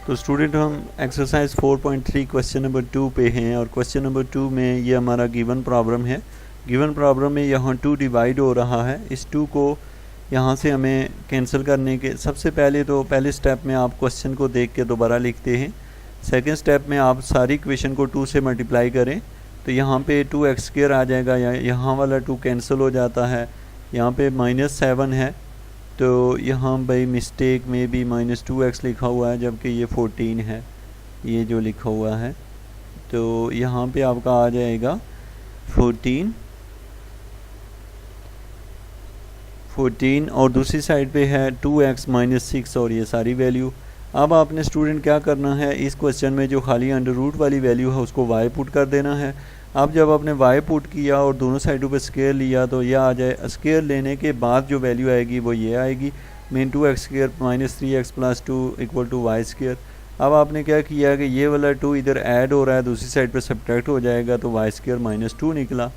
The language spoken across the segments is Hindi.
तो स्टूडेंट हम एक्सरसाइज 4.3 क्वेश्चन नंबर 2 पे हैं और क्वेश्चन नंबर 2 में ये हमारा गिवन प्रॉब्लम है। गिवन प्रॉब्लम में यहाँ 2 डिवाइड हो रहा है। इस 2 को यहाँ से हमें कैंसिल करने के सबसे पहले स्टेप में आप क्वेश्चन को देख के दोबारा लिखते हैं। सेकेंड स्टेप में आप सारी इक्वेशन को 2 से मल्टीप्लाई करें तो यहाँ पे 2x² आ जाएगा, यहाँ वाला 2 कैंसिल हो जाता है। यहाँ पे -7 है तो यहाँ बाई मिस्टेक में भी -2x लिखा हुआ है जबकि ये 14 है, ये जो लिखा हुआ है। तो यहाँ पे आपका आ जाएगा 14 और दूसरी साइड पे है 2x - 6 और ये सारी वैल्यू। अब आपने स्टूडेंट क्या करना है, इस क्वेश्चन में जो खाली अंडर रूट वाली वैल्यू है उसको y पुट कर देना है। अब जब आपने y पुट किया और दोनों साइडों पे स्क्वायर लिया तो यह आ जाए। स्क्वायर लेने के बाद जो वैल्यू आएगी वो ये आएगी, मीन 2x² - 3x + 2 = y²। अब आपने क्या किया कि ये वाला 2 इधर ऐड हो रहा है, दूसरी साइड पे सब्ट्रैक्ट हो जाएगा तो y² - 2 निकला।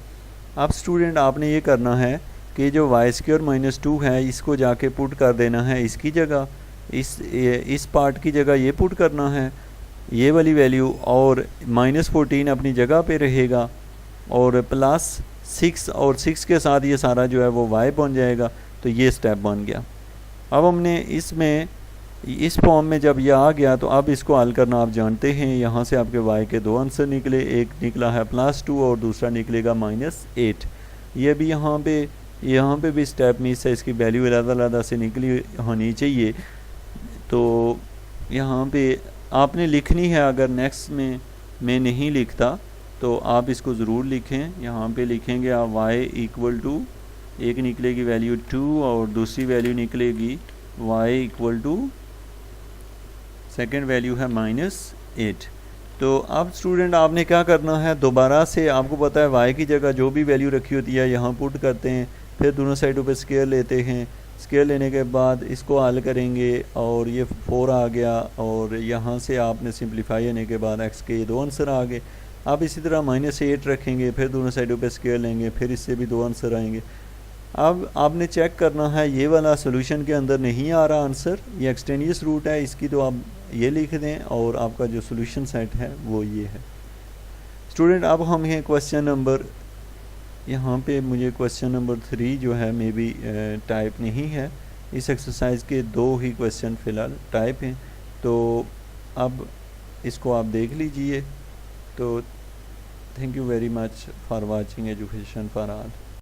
अब स्टूडेंट आपने ये करना है कि जो y² - 2 है इसको जाके पुट कर देना है इसकी जगह, इस पार्ट की जगह ये पुट करना है ये वाली वैल्यू, और -14 अपनी जगह पे रहेगा और +6 और 6 के साथ ये सारा जो है वो y बन जाएगा। तो ये स्टेप बन गया। अब हमने इसमें इस फॉर्म में जब ये आ गया तो अब इसको हल करना आप जानते हैं। यहाँ से आपके y के 2 आंसर निकले, एक निकला है +2 और दूसरा निकलेगा -8। ये भी यहाँ पे भी स्टेप मिस है, इसकी वैल्यू अलग-अलग से निकली होनी चाहिए। तो यहाँ पे आपने लिखनी है, अगर नेक्स्ट में मैं नहीं लिखता तो आप इसको ज़रूर लिखें। यहाँ पे लिखेंगे आप y = एक निकलेगी वैल्यू 2 और दूसरी वैल्यू निकलेगी y = सेकेंड वैल्यू है -8। तो अब स्टूडेंट आपने क्या करना है, दोबारा से आपको पता है y की जगह जो भी वैल्यू रखी होती है यहाँ पुट करते हैं, फिर दोनों साइडों पे स्क्वायर लेते हैं। स्क्वायर लेने के बाद इसको हल करेंगे और ये 4 आ गया और यहाँ से आपने सिंप्लीफाई होने के बाद x के 2 आंसर आ गए। अब इसी तरह -8 रखेंगे, फिर दोनों साइडों पे स्क्वायर लेंगे, फिर इससे भी 2 आंसर आएंगे। अब आपने चेक करना है ये वाला सोल्यूशन के अंदर नहीं आ रहा आंसर, ये एक्सटेनियस रूट है इसकी, तो आप ये लिख दें और आपका जो सोल्यूशन सेट है वो ये है। स्टूडेंट अब हम हैं क्वेश्चन नंबर, यहाँ पे मुझे क्वेश्चन नंबर 3 जो है मे बी टाइप नहीं है। इस एक्सरसाइज के 2 ही क्वेश्चन फ़िलहाल टाइप हैं, तो अब इसको आप देख लीजिए। तो thank you very much for watching education for all.